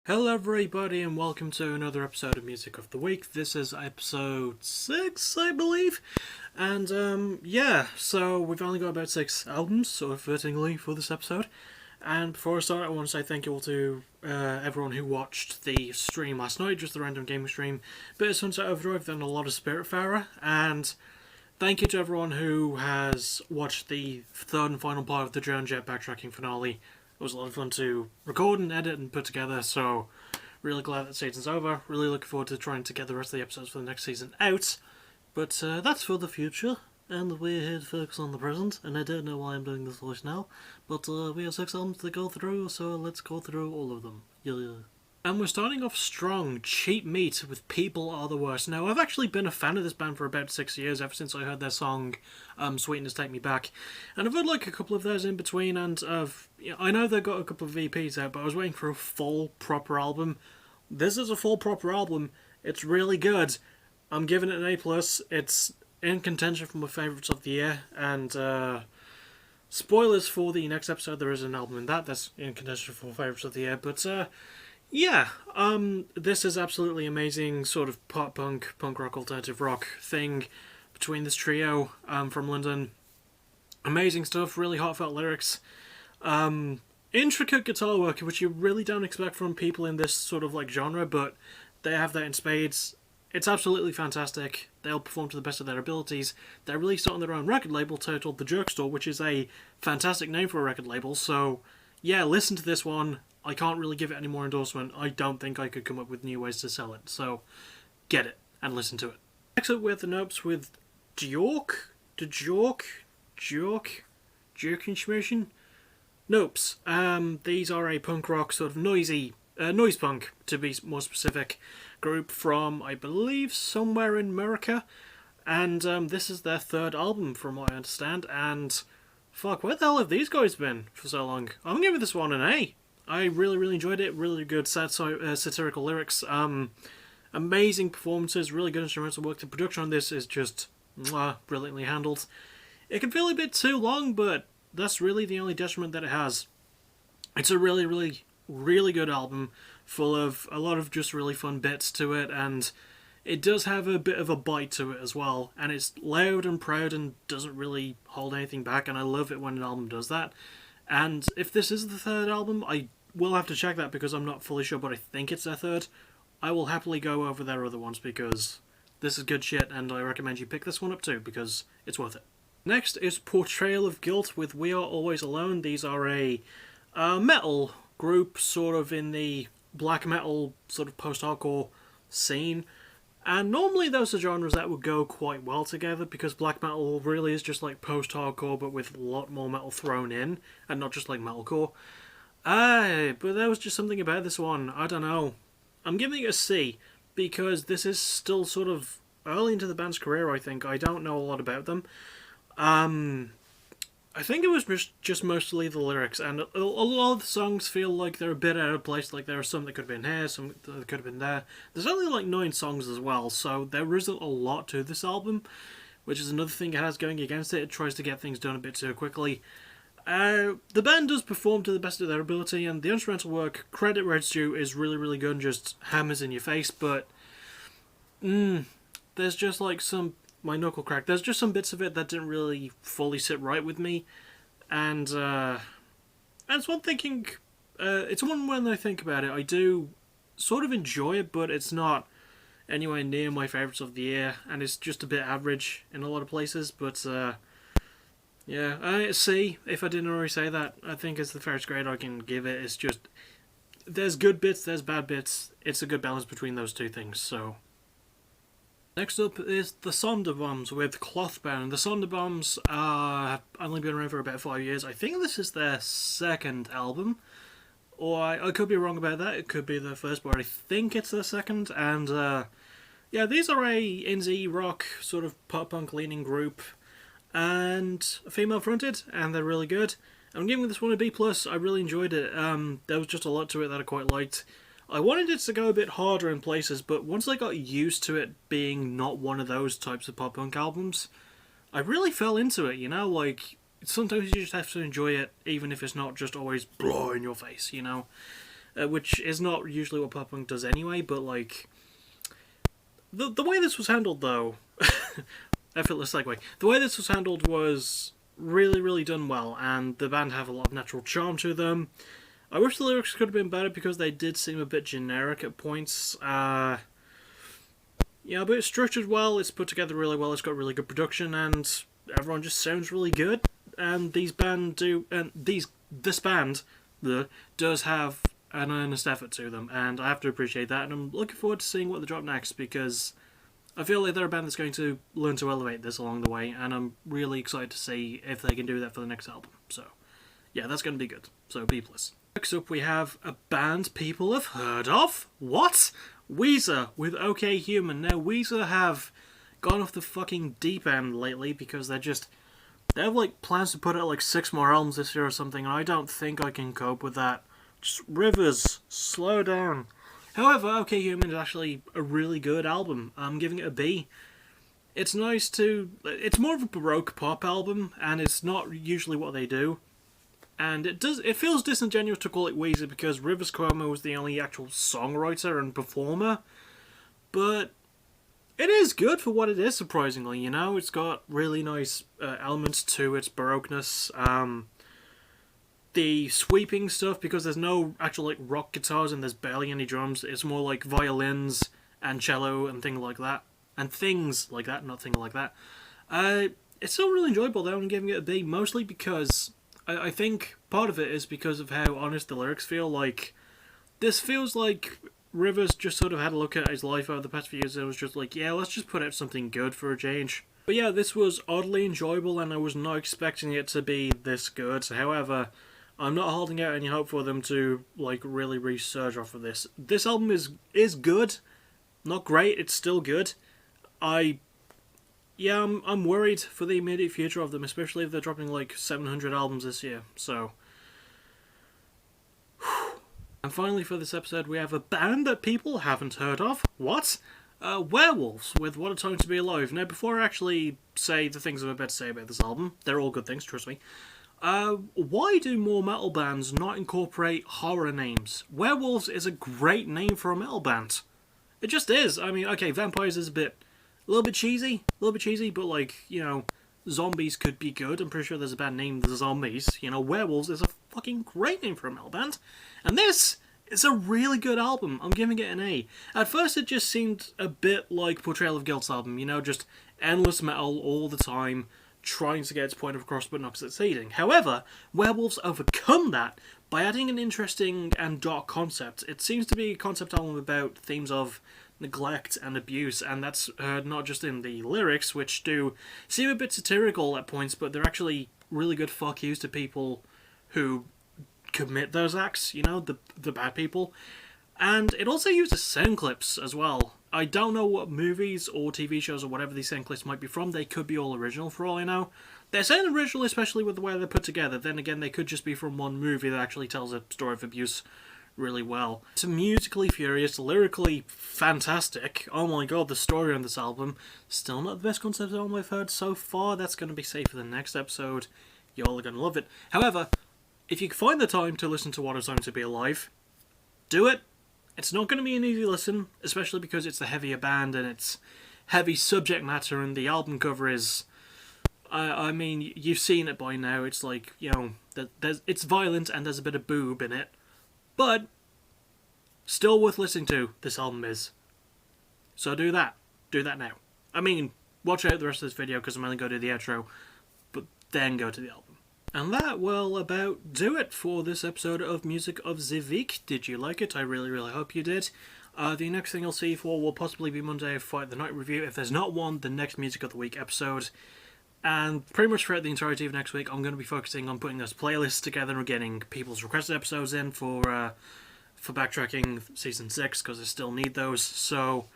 Hello everybody and welcome to another episode of Music of the Week. This is episode 6, I believe. And so we've only got about 6 albums, sort of fittingly, for this episode. And before I start, I want to say thank you all to everyone who watched the stream last night, just the random gaming stream. Bit of Sunset Overdrive, then a lot of Spiritfarer. And thank you to everyone who has watched the third and final part of the Joan Jett backtracking finale. It was a lot of fun to record and edit and put together, so really glad that season's over. Really looking forward to trying to get the rest of the episodes for the next season out. But that's for the future, and we're here to focus on the present, and I don't know why I'm doing this voice now, but we have 6 albums to go through, so let's go through all of them. Yeah. And we're starting off strong, Cheap Meat with People Are the Worst. Now, I've actually been a fan of this band for about 6 years, ever since I heard their song, Sweetness Take Me Back. And I've heard like a couple of those in between, and I know they've got a couple of EPs out, but I was waiting for a full, proper album. This is a full, proper album. It's really good. I'm giving it an A+. It's in contention for my favourites of the year, and spoilers for the next episode, there is an album in that's in contention for favourites of the year, but this is absolutely amazing, sort of pop punk rock, alternative rock thing between this trio from London. Amazing stuff, really heartfelt lyrics, intricate guitar work, which you really don't expect from people in this sort of like genre, but they have that in spades. It's absolutely fantastic. They'll perform to the best of their abilities. They're released on their own record label titled The Jerk Store, which is a fantastic name for a record label, so yeah, listen to this one. I can't really give it any more endorsement. I don't think I could come up with new ways to sell it. So, get it and listen to it. Next up, we have the Nopes with Jork? Jerkenschmation? Nopes. These are a punk rock, sort of noisy, noise punk, to be more specific, group from, I believe, somewhere in America. And this is their 3rd album, from what I understand. And, fuck, where the hell have these guys been for so long? I'm giving this one an A. I really enjoyed it. Really good satirical lyrics. Amazing performances. Really good instrumental work. The production on this is just brilliantly handled. It can feel a bit too long, but that's really the only detriment that it has. It's a really good album, full of a lot of just really fun bits to it, and it does have a bit of a bite to it as well. And it's loud and proud and doesn't really hold anything back, and I love it when an album does that. And if this is the 3rd album, I will have to check that because I'm not fully sure, but I think it's their 3rd. I will happily go over their other ones because this is good shit, and I recommend you pick this one up too because it's worth it. Next is Portrayal of Guilt with We Are Always Alone. These are a metal group, sort of in the black metal, sort of post-hardcore scene. And normally those are genres that would go quite well together because black metal really is just like post-hardcore but with a lot more metal thrown in and not just like metalcore. But there was just something about this one, I don't know. I'm giving it a C because this is still sort of early into the band's career, I think. I don't know a lot about them. I think it was just mostly the lyrics, and a lot of the songs feel like they're a bit out of place, like there are some that could have been here, some that could have been there. There's only like 9 songs as well, so there isn't a lot to this album, which is another thing it has going against it. It tries to get things done a bit too quickly. The band does perform to the best of their ability, and the instrumental work, credit where it's due, is really good and just hammers in your face, but there's just like my knuckle crack. There's just some bits of it that didn't really fully sit right with me, and it's one thinking. It's one when I think about it, I do sort of enjoy it, but it's not anywhere near my favourites of the year, and it's just a bit average in a lot of places. But yeah, C. If I didn't already say that, I think it's the fairest grade I can give it. It's just there's good bits, there's bad bits. It's a good balance between those two things. So. Next up is the Sonderbombs with Clothbound. The Sonderbombs have only been around for about 5 years. I think this is their 2nd album. Or I could be wrong about that. It could be their 1st, but I think it's their 2nd. And yeah, these are a indie rock, sort of pop-punk leaning group. And female-fronted, and they're really good. I'm giving this one a B+. I really enjoyed it. There was just a lot to it that I quite liked. I wanted it to go a bit harder in places, but once I got used to it being not one of those types of pop-punk albums, I really fell into it, you know? Like, sometimes you just have to enjoy it, even if it's not just always blah in your face, you know? which is not usually what pop punk does anyway, but like the way this was handled though, effortless segue. The way this was handled was really, really done well, and the band have a lot of natural charm to them. I wish the lyrics could have been better because they did seem a bit generic at points. Yeah, but it's structured well, it's put together really well, it's got really good production, and everyone just sounds really good. And this band does have an earnest effort to them, and I have to appreciate that, and I'm looking forward to seeing what they drop next, because I feel like they're a band that's going to learn to elevate this along the way, and I'm really excited to see if they can do that for the next album. So, yeah, that's going to be good. So, be pleased. Next up, we have a band people have heard of. What? Weezer with OK Human. Now, Weezer have gone off the fucking deep end lately because they have like plans to put out like 6 more albums this year or something, and I don't think I can cope with that. Just Rivers, slow down. However, OK Human is actually a really good album. I'm giving it a B. It's nice to... It's more of a Baroque pop album, and it's not usually what they do. And it feels disingenuous to call it Weezer because Rivers Cuomo was the only actual songwriter and performer. But it is good for what it is, surprisingly, you know? It's got really nice elements to its Baroqueness. The sweeping stuff, because there's no actual like rock guitars and there's barely any drums, it's more like violins and cello and things like that. And things like that, not things like that. It's still really enjoyable though, I'm giving it a B, mostly because I think part of it is because of how honest the lyrics feel. Like, this feels like Rivers just sort of had a look at his life over the past few years and was just like, yeah, let's just put out something good for a change. But yeah, this was oddly enjoyable and I was not expecting it to be this good. However, I'm not holding out any hope for them to like really resurge off of this. This album is good, not great. It's still good. I'm worried for the immediate future of them, especially if they're dropping like 700 albums this year. So, and finally for this episode, we have a band that people haven't heard of. What? Werewolves with What a Time to Be Alive. Now, before I actually say the things I'm about to say about this album, they're all good things, trust me. Why do more metal bands not incorporate horror names? Werewolves is a great name for a metal band. It just is. I mean, okay, vampires is a little bit cheesy, but like, you know, zombies could be good. I'm pretty sure there's a band named The Zombies. You know, Werewolves is a fucking great name for a metal band. And this is a really good album. I'm giving it an A. At first it just seemed a bit like Portrayal of Guilt's album, you know, just endless metal all the time, trying to get its point across but not succeeding. However, Werewolves overcome that by adding an interesting and dark concept. It seems to be a concept album about themes of neglect and abuse, and that's heard not just in the lyrics, which do seem a bit satirical at points, but they're actually really good fuck yous to people who commit those acts, you know, the bad people. And it also uses sound clips as well. I don't know what movies or TV shows or whatever these sound clips might be from. They could be all original for all I know. They sound original, especially with the way they're put together. Then again, they could just be from one movie that actually tells a story of abuse really well. It's musically furious, lyrically fantastic. Oh my god, the story on this album. Still not the best concept album I've heard so far. That's going to be safe for the next episode. Y'all are going to love it. However, if you can find the time to listen to What a Time to Be Alive, do it. It's not going to be an easy listen, especially because it's the heavier band and it's heavy subject matter, and the album cover is... I mean, you've seen it by now. It's like, you know, it's violent and there's a bit of boob in it. But still worth listening to, this album is. So do that. Do that now. I mean, watch out the rest of this video because I'm only going to do the outro, but then go to the album. And that will about do it for this episode of Music of the Week. Did you like it? I really, really hope you did. The next thing you'll see for will possibly be Monday Fight the Night review. If there's not one, the next Music of the Week episode. And pretty much throughout the entirety of next week, I'm going to be focusing on putting those playlists together and getting people's requested episodes in for Backtracking Season 6, because I still need those. So,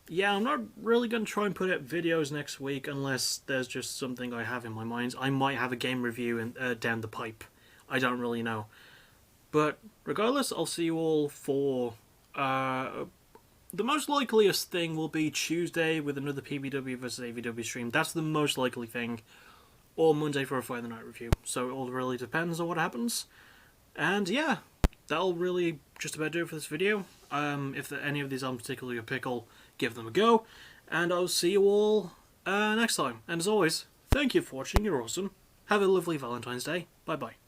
yeah, I'm not really going to try and put out videos next week unless there's just something I have in my mind. I might have a game review down the pipe. I don't really know. But regardless, I'll see you all for... the most likeliest thing will be Tuesday with another PBW versus AVW stream. That's the most likely thing. Or Monday for a Friday night review. So it all really depends on what happens. And yeah, that'll really just about do it for this video. If any of these albums tickle your pickle, give them a go. And I'll see you all next time. And as always, thank you for watching. You're awesome. Have a lovely Valentine's Day. Bye bye.